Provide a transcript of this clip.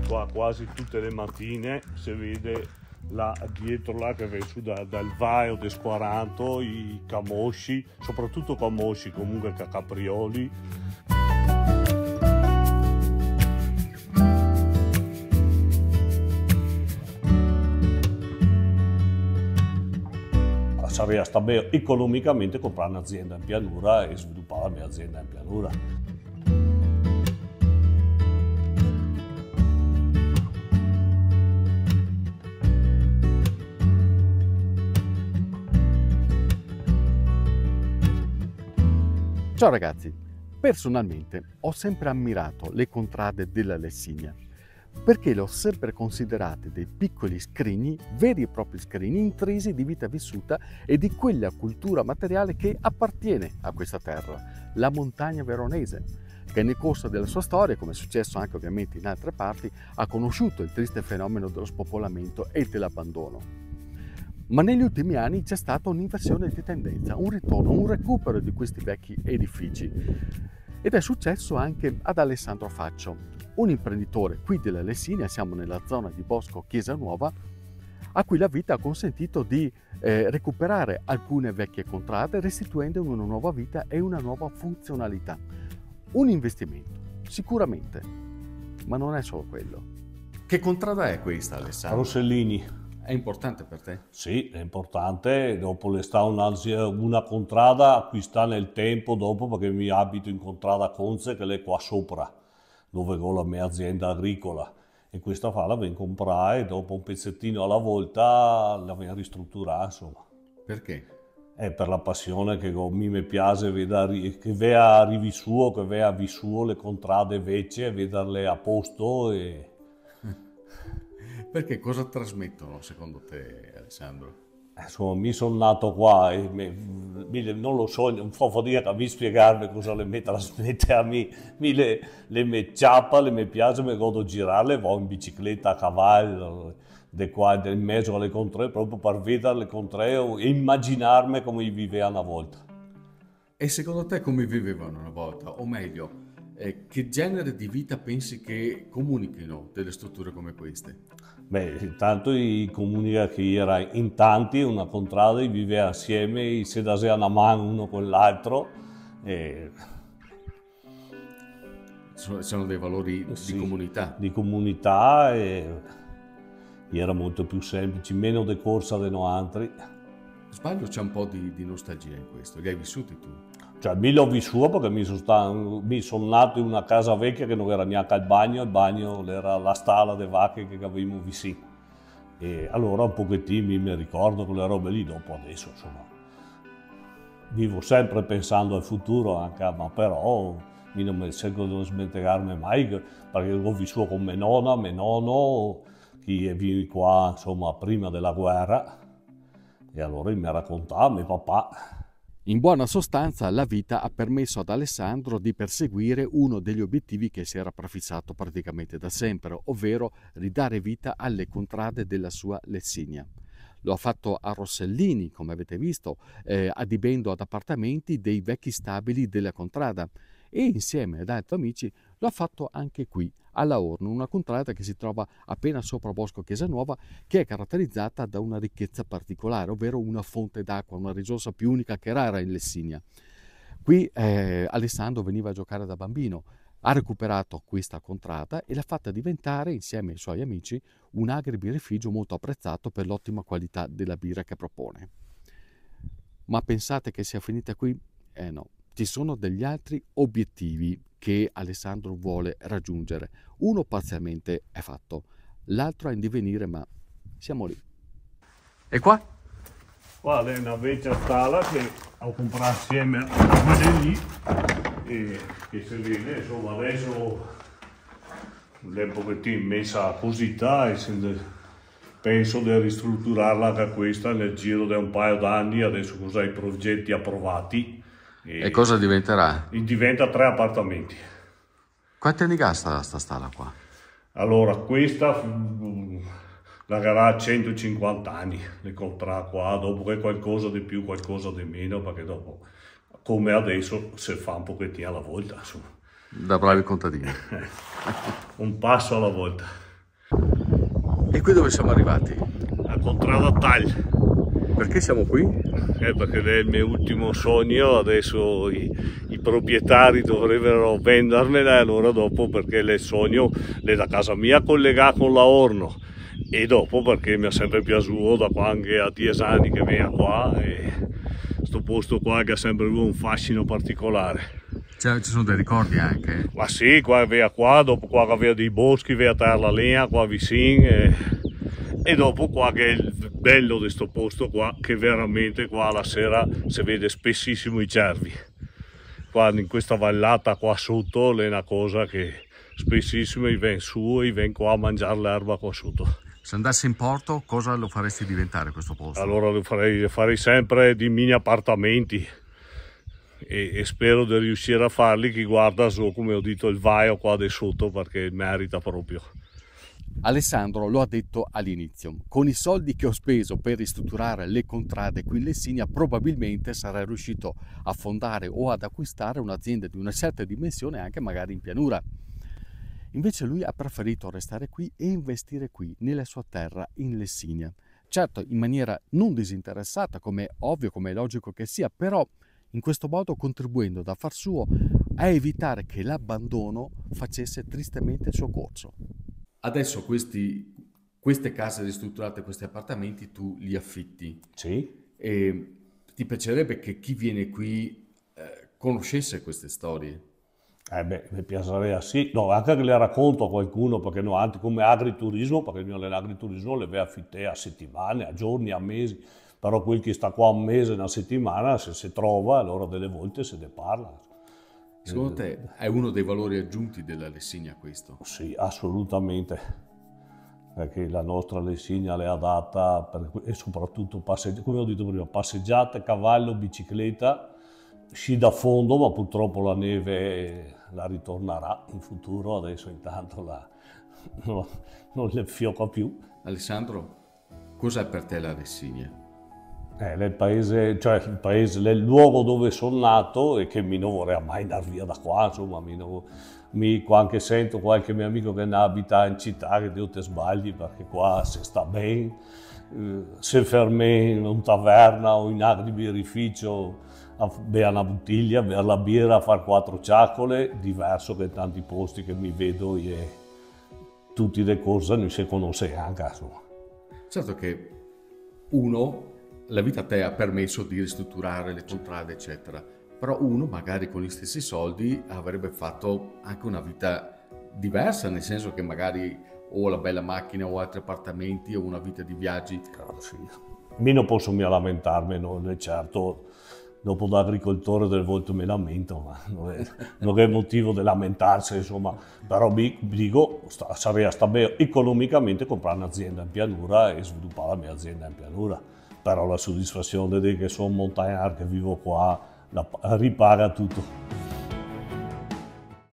qua quasi tutte le mattine, si vede là dietro là che viene su dal Vaio del Squaranto, i camosci, soprattutto camosci, comunque caprioli. Sarebbe sta bene economicamente comprare un'azienda in pianura e sviluppare la mia azienda in pianura. Ciao ragazzi, personalmente ho sempre ammirato le contrade della Lessinia perché le ho sempre considerate dei piccoli scrigni, veri e propri scrigni intrisi di vita vissuta e di quella cultura materiale che appartiene a questa terra, la montagna veronese, che nel corso della sua storia, come è successo anche ovviamente in altre parti, ha conosciuto il triste fenomeno dello spopolamento e dell'abbandono. Ma negli ultimi anni c'è stata un'inversione di tendenza, un ritorno, un recupero di questi vecchi edifici. Ed è successo anche ad Alessandro Faccio, un imprenditore qui della Lessinia, siamo nella zona di Bosco Chiesa Nuova, a cui la vita ha consentito di recuperare alcune vecchie contrade, restituendo una nuova vita e una nuova funzionalità. Un investimento, sicuramente, ma non è solo quello. Che contrada è questa, Alessandro? Rossellini. È importante per te? Sì, è importante. Dopo le sta una contrada acquista nel tempo, dopo perché mi abito in contrada Conze, che è qua sopra, dove ho la mia azienda agricola. E questa fa la vengo a comprare e dopo un pezzettino alla volta la vengo a ristrutturare, insomma. Perché? È per la passione che mi piace vedere, che vea rivisuo, che vea visuo le contrade vecchie, vederle a posto e... Perché cosa trasmettono secondo te, Alessandro? Insomma, mi sono nato qua e non lo so, non può dire a me spiegarmi cosa le mi trasmette a me. Le mi ciappa, le mi piace, mi godo girarle, vado in bicicletta a cavallo, di qua e in mezzo alle contrade, proprio per vedere le contrade e immaginarmi come vivevano una volta. E secondo te come vivevano una volta? O meglio, che genere di vita pensi che comunichino delle strutture come queste? Beh, intanto comunica che era in tanti, una contrada, viveva assieme, si dasevano a mano uno con l'altro. E... Sono dei valori sì, di comunità. Di comunità e era molto più semplice, meno decorsa dei altri. Sbaglio, c'è un po' di nostalgia in questo, li hai vissuti tu? Cioè, mi l'ho vissuto perché mi sono nato in una casa vecchia che non era neanche il bagno era la stalla delle vacche che avevamo vicino. E allora un pochettino mi ricordo quelle robe lì, dopo adesso insomma. Vivo sempre pensando al futuro, anche, ma però non mi cerco di non smentirarmi mai, perché ho vissuto con mia nonno, che vive qua insomma prima della guerra, e allora mi raccontava mio papà. In buona sostanza, la vita ha permesso ad Alessandro di perseguire uno degli obiettivi che si era prefissato praticamente da sempre, ovvero ridare vita alle contrade della sua Lessinia. Lo ha fatto a Rossellini, come avete visto, adibendo ad appartamenti dei vecchi stabili della contrada, e insieme ad altri amici lo ha fatto anche qui, alla Orno, una contrada che si trova appena sopra Bosco Chiesa Nuova, che è caratterizzata da una ricchezza particolare, ovvero una fonte d'acqua, una risorsa più unica che rara in Lessinia. Qui Alessandro veniva a giocare da bambino, ha recuperato questa contrada e l'ha fatta diventare, insieme ai suoi amici, un agribirifugio molto apprezzato per l'ottima qualità della birra che propone. Ma pensate che sia finita qui? No. Ci sono degli altri obiettivi che Alessandro vuole raggiungere. Uno parzialmente è fatto, l'altro è in divenire, ma siamo lì. E qua? Qua è una vecchia stalla che ho comprato assieme a quelle lì e che si vede, insomma adesso è un pochettino messa così e penso di ristrutturarla anche questa nel giro di un paio d'anni, adesso cosa i progetti approvati. E cosa diventerà? Diventa 3 appartamenti. Quanti anni gasta sta stalla qua? Allora, questa la garà 150 anni, le comprerà qua, dopo che qualcosa di più, qualcosa di meno, perché dopo, come adesso, si fa un pochettino alla volta, insomma. Da bravi contadini. Un passo alla volta. E qui dove siamo arrivati? A Contrada Taglia. Perché siamo qui? Perché è il mio ultimo sogno, adesso i proprietari dovrebbero vendermela, e allora dopo, perché il sogno è da casa mia collegato con la Orno, e dopo perché mi è sempre piaciuto da quando a 10 anni che vengo qua, e questo posto qua che ha sempre avuto un fascino particolare. Cioè, ci sono dei ricordi anche? Ma sì, qua via qua, dopo qua che aveva dei boschi, via terra la legna, qua vicino, e dopo qua che è il bello di questo posto qua, che veramente qua la sera si vede spessissimo i cervi. Qua in questa vallata qua sotto è una cosa che spessissimo i vengono su e vengono qua a mangiare l'erba qua sotto. Se andassi in porto, cosa lo faresti diventare questo posto? Allora lo farei sempre di mini appartamenti, e spero di riuscire a farli. Chi guarda su, come ho detto, il vaio qua di sotto, perché merita proprio. Alessandro lo ha detto all'inizio: con i soldi che ho speso per ristrutturare le contrade qui in Lessinia probabilmente sarei riuscito a fondare o ad acquistare un'azienda di una certa dimensione, anche magari in pianura. Invece lui ha preferito restare qui e investire qui nella sua terra in Lessinia. Certo, in maniera non disinteressata, come è ovvio, come è logico che sia, però in questo modo contribuendo da far suo a evitare che l'abbandono facesse tristemente il suo corso. Adesso queste case ristrutturate, questi appartamenti, tu li affitti. Sì. E ti piacerebbe che chi viene qui conoscesse queste storie? Mi piacerebbe, sì, no, anche che le racconto a qualcuno, perché no, anche come agriturismo, perché il mio agriturismo le ve affitte a settimane, a giorni, a mesi, però quel che sta qua un mese, una settimana, se si trova, allora delle volte se ne parla. Secondo te è uno dei valori aggiunti della Lessinia questo? Sì, assolutamente, perché la nostra Lessinia è adatta e soprattutto, come ho detto prima, passeggiate, cavallo, bicicletta, sci da fondo, ma purtroppo la neve la ritornerà in futuro, adesso intanto non le fiocca più. Alessandro, cos'è per te la Lessinia? Il paese, è il luogo dove sono nato e che mi non vorrei mai andare via da qua, insomma, anche sento qualche mio amico che ne abita in città, che Dio te sbagli, perché qua si sta bene, se fermi in una taverna o in agribirrificio a bere una bottiglia, a bere la birra, a fare 4 ciacole, diverso che in tanti posti che mi vedo e tutte le cose non si conosce anche, insomma. Certo che la vita a te ha permesso di ristrutturare le contrade, eccetera, però uno magari con gli stessi soldi avrebbe fatto anche una vita diversa, nel senso che magari o la bella macchina o altri appartamenti o una vita di viaggi. Claro, sì. Io non posso lamentarmi, no? Certo, dopo da agricoltore delle volte mi lamento, ma non è motivo di lamentarsi, insomma, però vi dico, sarei stato bene economicamente comprare un'azienda in pianura e sviluppare la mia azienda in pianura, però la soddisfazione di che sono montagnaro, che vivo qua, ripaga tutto.